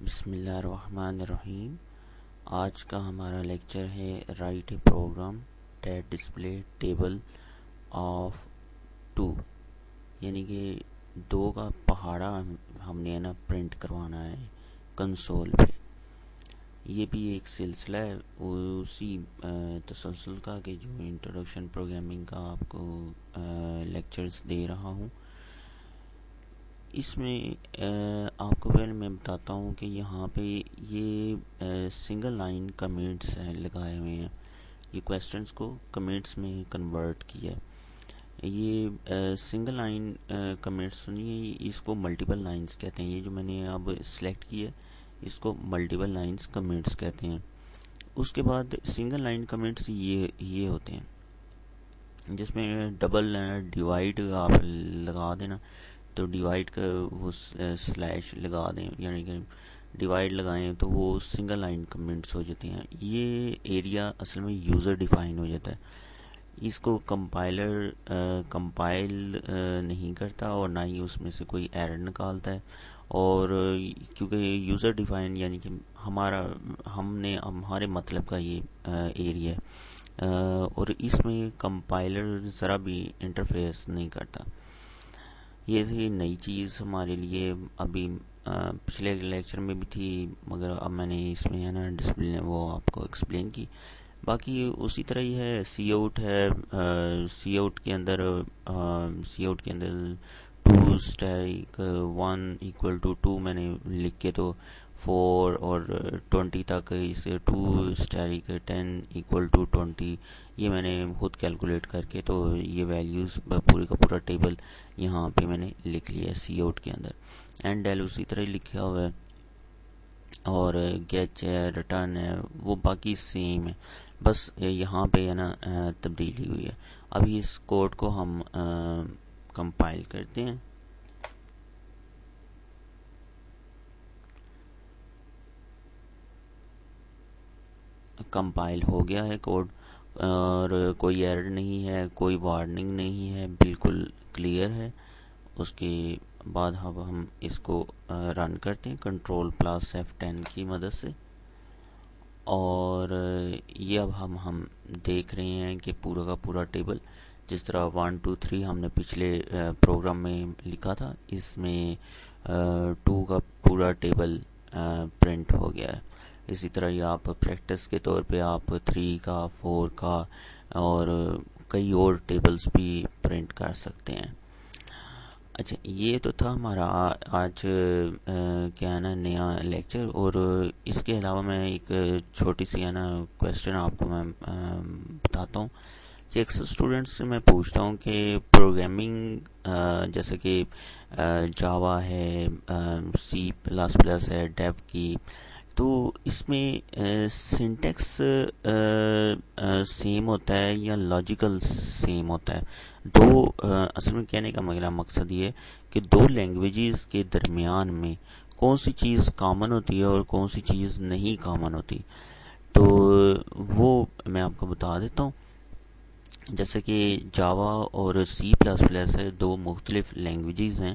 بسم اللہ الرحمن الرحیم۔ آج کا ہمارا لیکچر ہے right a program that display table of 2، یعنی کہ 2 کا پہاڑا ہم نے نا پرنٹ کروانا ہے کنسول پہ۔ یہ بھی ایک سلسلہ ہے اسی تسلسل کا کہ جو انٹروڈکشن پروگرامنگ کا آپ کو لیکچرز دے رہا ہوں۔ اس میں آپ کو پہلے میں بتاتا ہوں کہ یہاں پہ یہ سنگل لائن کمنٹس لگائے ہوئے ہیں، یہ کویسچنس کو کمنٹس میں کنورٹ کیا ہے۔ یہ سنگل لائن کمنٹس سنیے، اس کو ملٹیپل لائنز کہتے ہیں۔ یہ جو میں نے اب سلیکٹ کیا ہے اس کو ملٹیپل لائنز کمنٹس کہتے ہیں۔ اس کے بعد سنگل لائن کمنٹس یہ ہوتے ہیں جس میں ڈبل ڈیوائڈ آپ لگا دینا، تو ڈیوائڈ کا وہ سلیش لگا دیں، یعنی کہ ڈیوائڈ لگائیں تو وہ سنگل لائن کمنٹس ہو جاتے ہیں۔ یہ ایریا اصل میں یوزر ڈیفائن ہو جاتا ہے، اس کو کمپائلر کمپائل نہیں کرتا اور نہ ہی اس میں سے کوئی ایرر نکالتا ہے۔ اور کیونکہ یوزر ڈیفائن یعنی کہ ہمارے مطلب کا یہ ایریا ہے، اور اس میں کمپائلر ذرا بھی انٹرفیس نہیں کرتا۔ یہ تھی نئی چیز ہمارے لیے، ابھی پچھلے لیکچر میں بھی تھی مگر اب میں نے اس میں ہے نا ڈسپلے وہ آپ کو ایکسپلین کی۔ باقی اسی طرح ہی ہے، سی آؤٹ ہے، سی آؤٹ کے اندر 2 اسٹیک 1 = 2 میں نے لکھ کے تو 4 اور 20 تک اسے 2 اسٹیک 10 = 20 یہ میں نے خود کیلکولیٹ کر کے تو یہ ویلیوز پورے کا پورا ٹیبل یہاں پہ میں نے لکھ لیا ہے سی آؤٹ کے اندر۔ اینڈ ایل اسی طرح لکھا ہوا ہے، اور گیچ ہے، ریٹرن ہے، وہ باقی سیم ہے، بس یہاں پہ ہے نا تبدیلی ہوئی ہے۔ ابھی اس کوڈ کو ہم کمپائل کرتے ہیں۔ کمپائل ہو گیا ہے کوڈ، اور کوئی ایرر نہیں ہے، کوئی وارننگ نہیں ہے، بالکل کلیئر ہے۔ اس کے بعد اب ہم اس کو رن کرتے ہیں Ctrl+F10 کی مدد سے، اور یہ اب ہم دیکھ رہے ہیں کہ پورا کا پورا ٹیبل جس طرح 1 2 3 ہم نے پچھلے پروگرام میں لکھا تھا، اس میں 2 کا پورا ٹیبل پرنٹ ہو گیا ہے۔ اسی طرح یہ آپ پریکٹس کے طور پہ آپ 3 کا 4 کا اور کئی اور ٹیبلز بھی پرنٹ کر سکتے ہیں۔ اچھا، یہ تو تھا ہمارا آج کیا ہے نا نیا لیکچر، اور اس کے علاوہ میں ایک چھوٹی سی ہے نا کویسچن آپ کو میں بتاتا ہوں کہ اکثر اسٹوڈنٹس سے میں پوچھتا ہوں کہ پروگرامنگ جیسے کہ جاوا ہے، C++ ہے، ڈیو کی، تو اس میں سنٹیکس سیم ہوتا ہے یا لاجیکل سیم ہوتا ہے؟ اصل میں کہنے کا میرا مقصد یہ ہے کہ 2 لینگویجز کے درمیان میں کون سی چیز کامن ہوتی ہے اور کون سی چیز نہیں کامن ہوتی، تو وہ میں آپ کو بتا دیتا ہوں۔ جیسے کہ جاوا اور C++ ہے، 2 مختلف لینگویجز ہیں،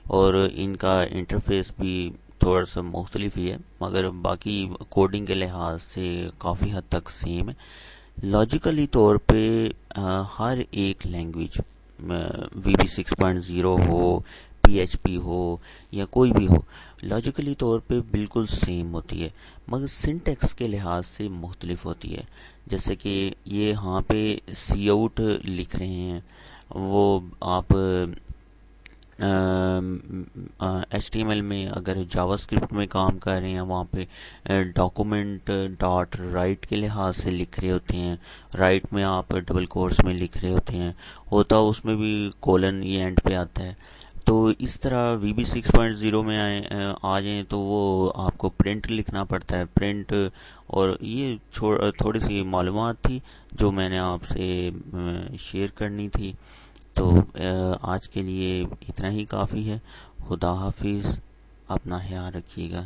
اور ان کا انٹرفیس بھی تھوڑا سا مختلف ہی ہے، مگر باقی کوڈنگ کے لحاظ سے کافی حد تک سیم ہے۔ لاجیکلی طور پہ ہر ایک لینگویج VB 6.0 ہو، PHP ہو یا کوئی بھی ہو، لاجیکلی طور پہ بالکل سیم ہوتی ہے، مگر سنٹیکس کے لحاظ سے مختلف ہوتی ہے۔ جیسے کہ یہ یہاں پہ سی آؤٹ لکھ رہے ہیں، وہ آپ HTML میں اگر جاوا اسکرپٹ میں کام کر رہے ہیں، وہاں پہ ڈاکومنٹ ڈاٹ رائٹ کے لحاظ سے لکھ رہے ہوتے ہیں، رائٹ میں آپ ڈبل کورس میں لکھ رہے ہوتے ہیں، ہوتا اس میں بھی کولن یہ اینڈ پہ آتا ہے۔ تو اس طرح VB 6.0 میں آ جائیں تو وہ آپ کو پرنٹ لکھنا پڑتا ہے، پرنٹ۔ اور یہ تھوڑی سی معلومات تھی جو میں نے آپ سے شیئر کرنی تھی، تو آج کے لیے اتنا ہی کافی ہے۔ خدا حافظ، اپنا خیال رکھیے گا۔